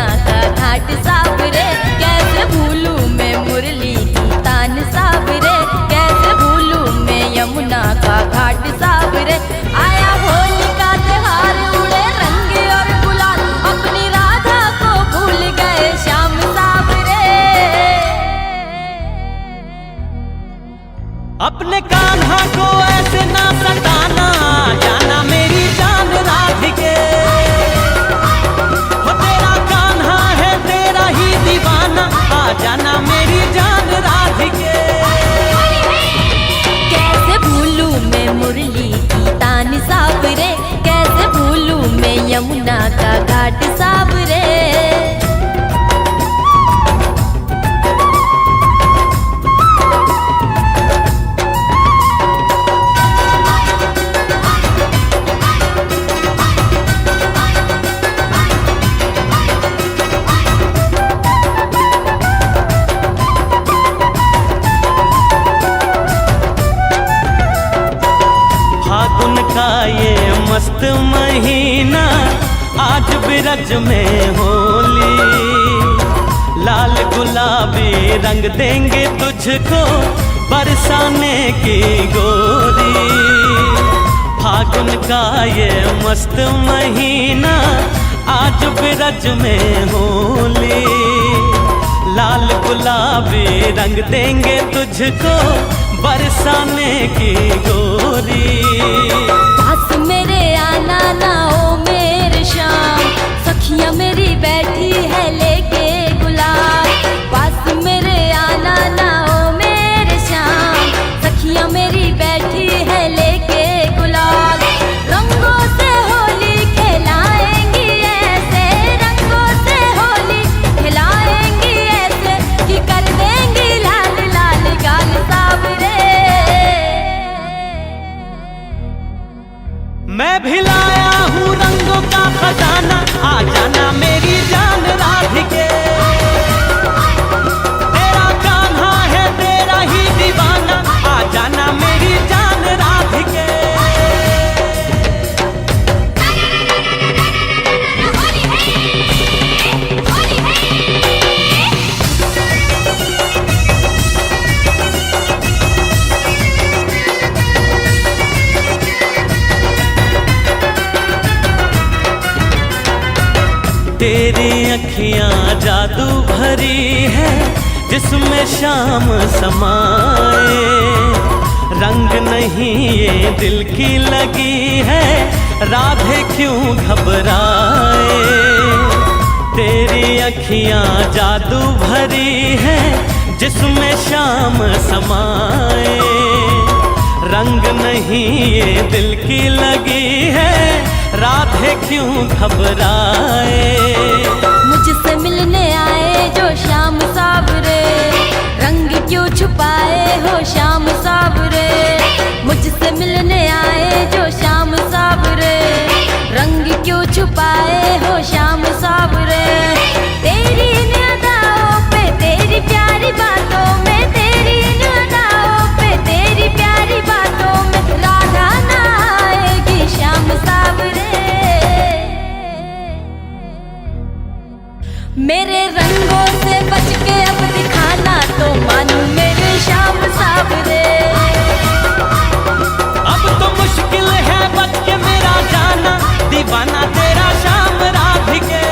यमुना का घाट साबरे, कैसे भूलूं मैं मुरली की तान साबरे, कैसे भूलूं मैं यमुना का घाट साबरे। आया होली का त्योहार, उड़े रंग और गुलाल, अपनी राधा को भूल गए श्याम साबरे। अपने कान्हा को ऐसे ना सताना, जाना मेरी जान राधिके। हो तेरा कान्हा है तेरा ही दीवाना, आ जाना मेरी जान राधिके। कैसे भूलूं मैं मुरली की तान साबरे, कैसे भूलूं मैं यमुना का घाट साबरे। फागुन का ये मस्त महीना, आज बिरज में होली। लाल गुलाबी रंग देंगे तुझको बरसाने की गोरी। फागुन का ये मस्त महीना, आज बिरज में होली। लाल गुलाबी रंग देंगे तुझको बरसाने की गोरी। पास मेरे आना ना ओ मेरे श्याम, सखियां मेरी बैठी है लेके गुलाल। पास मेरे आना ना ओ मेरे श्याम, सखियां मेरी बैठी है लेके गुलाल। रंगों से होली खिलाएंगी ऐसे, रंगों से होली खिलाएंगी ऐसे, कि कर देंगी लाल लाल गाल साबरे। मैं भी लाया हूँ रंगों का खजाना, आ जाना मेरी जान राधिके। तेरा कान्हा है तेरा ही दीवाना, आ जाना मेरी जान राधिके। तेरी अखियां जादू भरी है, जिसमें शाम समाए। रंग नहीं ये दिल की लगी है, राधे क्यों घबराए। तेरी अखियां जादू भरी है, जिसमें शाम समाए। रंग नहीं ये दिल की लगी है, राधे क्यों घबराए। मुझसे मिलने आए जो श्याम साबरे, रंग क्यों छुपाए हो श्याम साबरे। मुझसे मिलने आए जो श्याम साबरे, रंग क्यों छुपाए हो श्याम साबरे। तेरी इन अदाओं पे तेरी प्यारी बातों में, तेरी इन अदाओं पे तेरी प्यारी बातों में, राधा ना आएगी श्याम साबरे। मेरे रंगों से बच के अब दिखाना, तो मानू मेरे श्याम साबरे। अब तो मुश्किल है बच के मेरा जाना, दीवाना तेरा श्याम राधिके।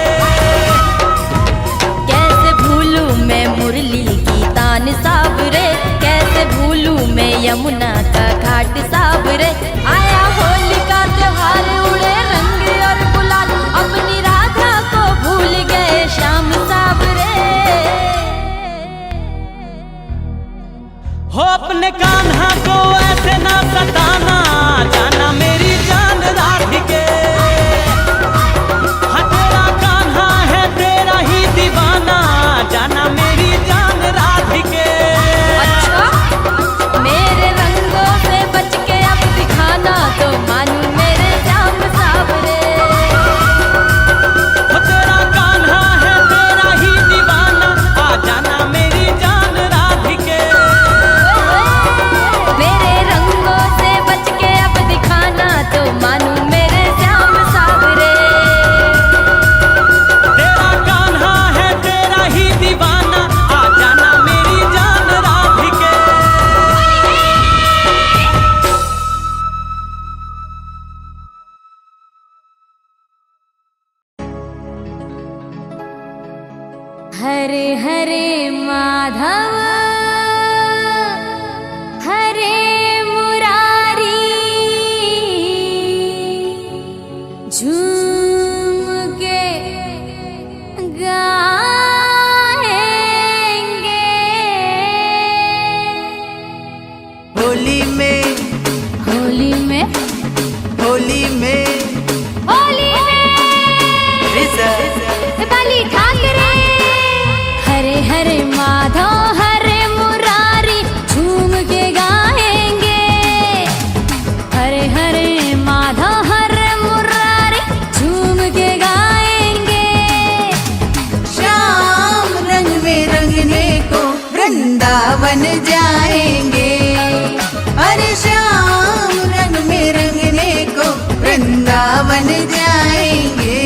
कैसे भूलूं मैं मुरली की तान साबरे, कैसे भूलूं मैं यमुना का घाट साबरे। आया होली का त्योहार, उड़े रंग और गुलाल, अपनी राधा को भूल गए श्याम साबरे। हो अपने कान्हा को ऐसे ना सताना, जाना मेरी जान राधिके। हरे हरे माधव हरे मुरारी, झूम के गाएंगे। होली में होली में होली में होली में बाली ठाकरे। हरे हरे माधव हरे मुरारी, झूम के गाएंगे। हरे हरे माधव हरे मुरारी, झूम के गाएंगे। श्याम रंग में रंगने को वृंदावन जाएंगे। अरे श्याम रंग में रंगने को वृंदावन जाएंगे।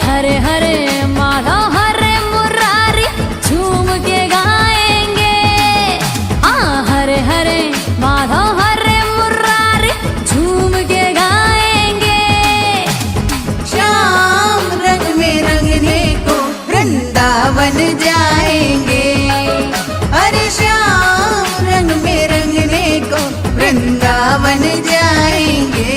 हरे हरे माधव हरे मुरारी, झूम के गाएंगे। हरे हरे माधव हरे मुरारी, झूम के गाएंगे। श्याम रंग में रंगने को वृंदावन जाएंगे। अरे श्याम रंग में रंगने को वृंदावन जाएंगे।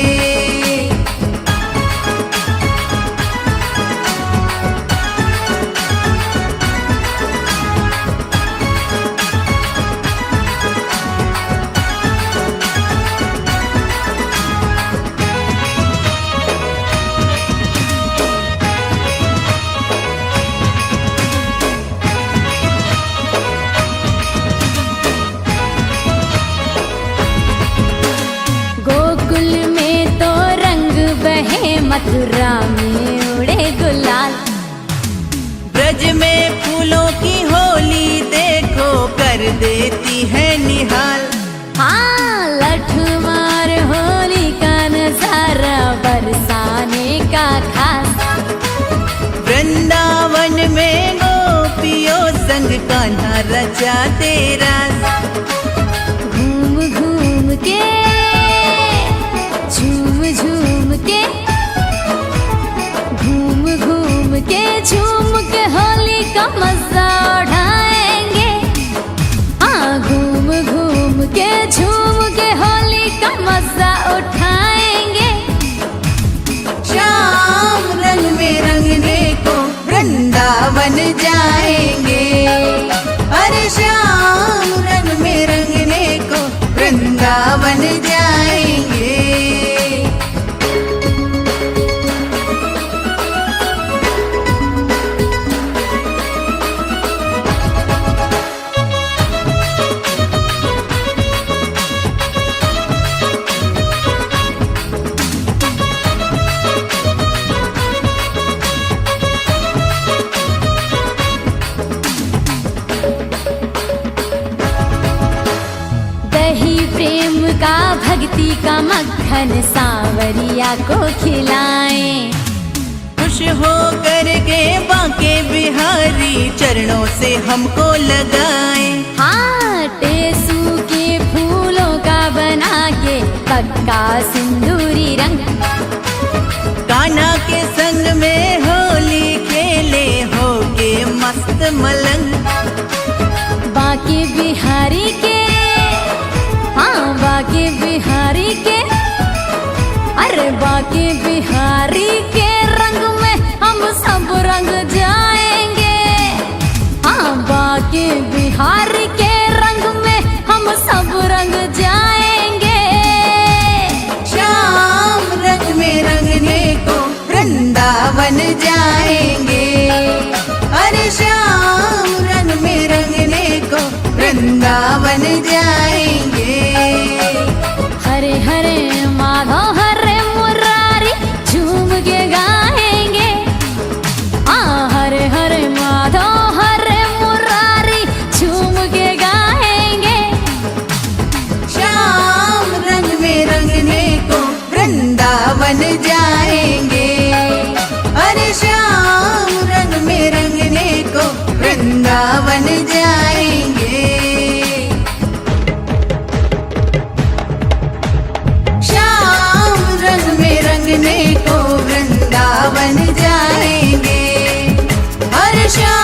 गोकुल में तो रंग बहे, मथुरा में उड़े गुलाल। ब्रज में फूलों की होली देखो कर देती है निहाल। हाँ, लठमार होली का नजारा बरसाने का खास। वृंदावन में गोपियों संग कान्हा रचा तेरा। घूम घूम के झूम झूम के, घूम घूम के झूम के होली का मजा उठाएंगे। हाँ, घूम घूम के झूम के होली का मजा उठाएंगे। श्याम रंग में रंगने को वृंदावन जाएंगे। अरे श्याम रंग में रंगने को वृंदावन जाएंगे। दही प्रेम का भक्ति का मक्खन सांवरिया को खिलाएं। खुश हो करके बांके बिहारी चरणों से हमको लगाए। हाँ, टेसू के फूलों का बना के पक्का सिंदूरी रंग। कान्हा के संग में होली खेले हो के मस्त मलंग। बाके बिहारी के, हाँ बाके बिहारी के, अरे बाके बिहारी के रंग में हम सब रंग जाएंगे। हाँ, बाके बिहारी के रंग में हम सब रंग जाएंगे। श्याम रंग में रंगने को वृंदावन जाएंगे। अरे श्याम रंग में रंगने को वृंदावन जाएंगे। हरे हरे माधव हरे मुरारी, झूम के गाएंगे। हरे हरे माधव हरे मुरारी, झूम के गाएंगे। श्याम रंग में रंगने को वृंदावन जाएंगे। अरे श्याम रंग में रंगने को वृंदावन जाएंगे। श्याम रंग में रंगने को वृंदावन जाएंगे। अरे श्याम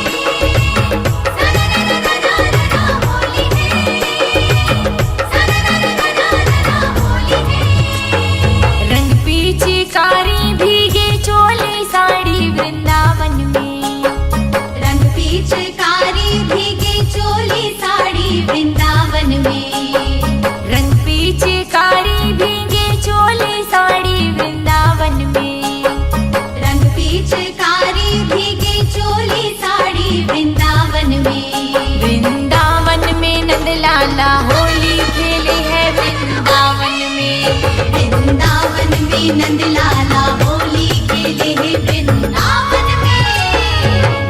होली है। रंग पिचकारी भीगे चोली साड़ी वृंदावन में। रंग पिचकारी भीगे चोली साड़ी वृंदावन में। रंग पिचकारी भीगे चोली साड़ी वृंदावन में। रंग पिचकारी भीगे चोली साड़ी वृंदावन में। वृंदावन में नंदलाला होली खेले है वृंदावन में। वृंदावन में नंदलाला होली खेले है वृंदावन में।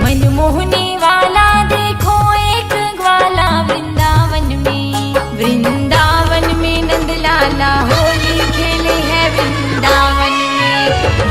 मनमोहने वाला देखो एक ग्वाला वृंदावन में। वृंदावन में नंदलाला होली खेले है वृंदावन में।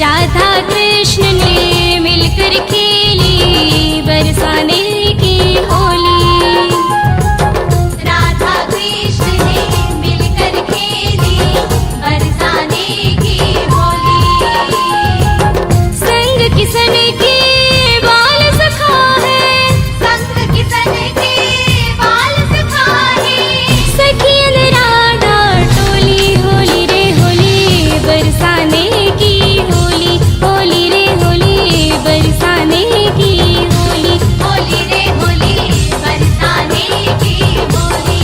राधा कृष्ण ने मिलकर खेली बरसाने की होली। राधा कृष्ण ने मिलकर खेली बरसाने की होली। संग किसन के बाल सखा है, संग किसन के बाल सखा है। सखियन राधा टोली होली रे होली बरसाने की होली, होली रे होली बरसाने की होली, होली रे होली बरसाने की होली।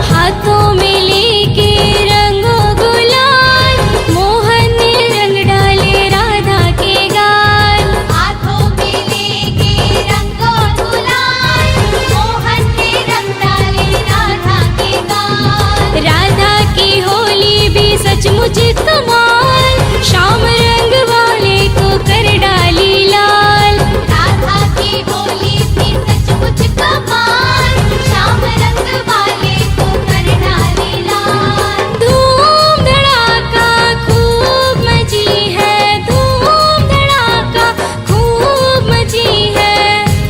हाथों में लेके रंगो गुलाल मोहन ने रंग डाले राधा के गाल। हाथों में लेके रंगो गुलाल मोहन ने रंग डाले राधा के गाल। राधा की होली भी सचमुच कमाल, श्याम रंग वाले को कर डाली लाल। राधा की होली थी सचमुच कमाल, श्याम रंग वाले को कर डाली लाल। धूम धड़ाका खूब मची है, धूम धड़ाका खूब मची है।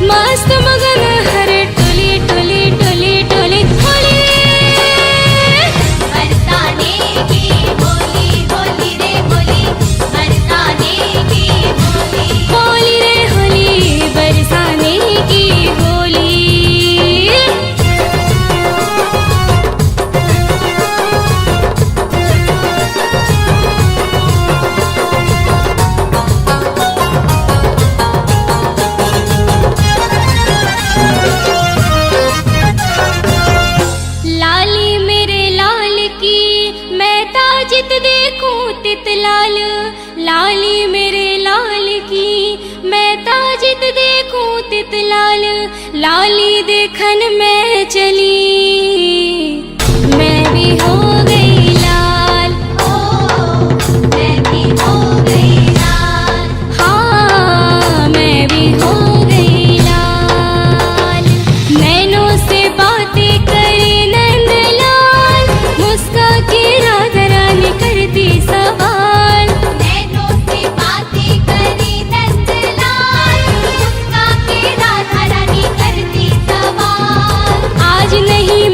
मस्त मगन हर टोली टोली टोली टोली होली बरसाने की होली, होली रे होली बरसाने की होली। होली रे होली बरसाने की होली। लाली मेरे लाल की मैं ताजित देखूं तित लाल। लाली मेरे लाल की मैं ताजित देखूं तित लाल। लाली देखन मैं चली मैं भी हो गई लाल। ओ मैं भी हो गई लाल। हाँ मैं भी हो गई लाल। नैनों से बातें करे नंदलाल, मुस्का के राधा रानी करती सवाल। नैनों से बातें करी नंदलाल, मुस्का के राधा रानी करती सवाल। आज नहीं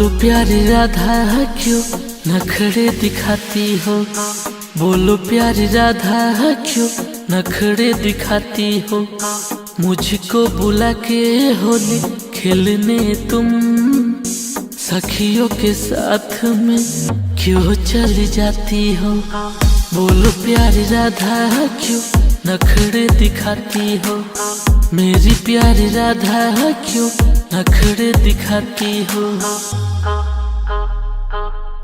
बोलो प्यारी राधा क्यों नखरे दिखाती हो, बोलो प्यारी राधा क्यों नखरे दिखाती हो। मुझको बुला के होली खेलने तुम सखियों के साथ में क्यों चली जाती हो। बोलो प्यारी राधा क्यों नखरे दिखाती हो, मेरी प्यारी राधा क्यों नखरे दिखाती हो।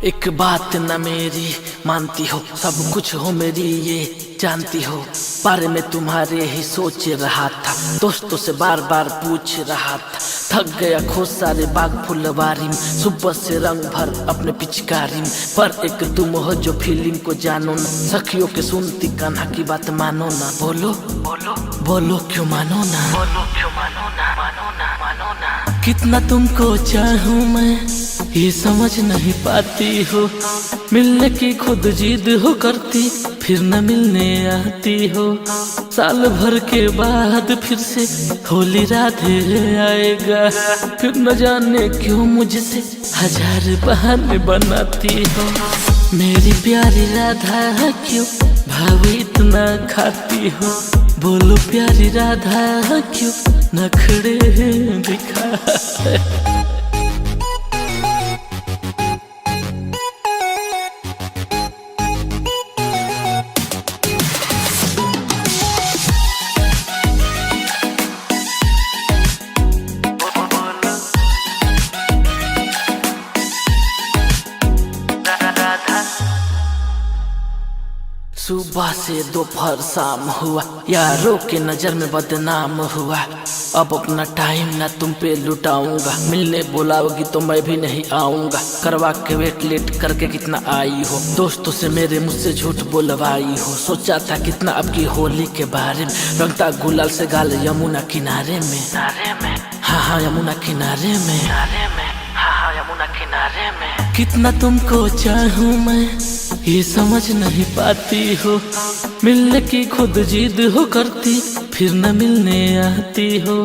एक बात न मेरी मानती हो, सब कुछ हो मेरी ये जानती हो। बारे में तुम्हारे ही सोच रहा था, दोस्तों से बार बार पूछ रहा था। थक गया खो सारे बाग फुलवारी में, सुबह से रंग भर अपने पिचकारी में। पर एक तुम हो जो फीलिंग को जानो ना, सखियों के सुनती कान्हा की बात मानो ना। बोलो बोलो बोलो क्यों मानो ना, बोलो क्यों मानो ना, मानो ना, मानो ना। कितना तुमको चाहूं मैं ये समझ नहीं पाती हो, मिलने की खुद जिद हो करती फिर न मिलने आती हो। साल भर के बाद फिर से होली राधे आएगा, फिर न जाने क्यों मुझसे हजार बहाने बनाती हो। मेरी प्यारी राधा क्यों भाव इतना खाती हो, बोलो प्यारी राधा क्यों नखरे दिखा। सुबह से दोपहर शाम हुआ, यारों के नजर में बदनाम हुआ। अब अपना टाइम ना तुम पे लुटाऊंगा, मिलने बुलाओगी तो मैं भी नहीं आऊंगा। करवा के वेट लेट करके कितना आई हो, दोस्तों से मेरे मुझसे झूठ बोलवाई हो। सोचा था कितना अब की होली के बारे में, रंगता गुलाल से गाल यमुना किनारे में। हाँ हाँ यमुना किनारे में, हाँ हाँ यमुना किनारे में। कितना तुमको चाहूं मैं ये समझ नहीं पाती हो, मिलने की खुद जिद हो करती फिर न मिलने आती हो।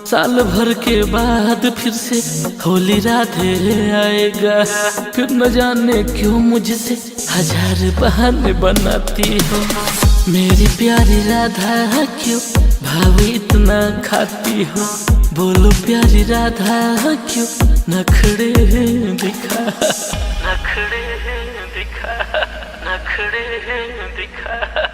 साल भर के बाद फिर से होली राधे आएगा, फिर न जाने क्यों मुझसे हजार बहाने बनाती हो। मेरी प्यारी राधा क्यों भाव इतना खाती हो, बोलो प्यारी राधा क्यों नखरे दिखा। नखरे दिखा, नखरे दिखा।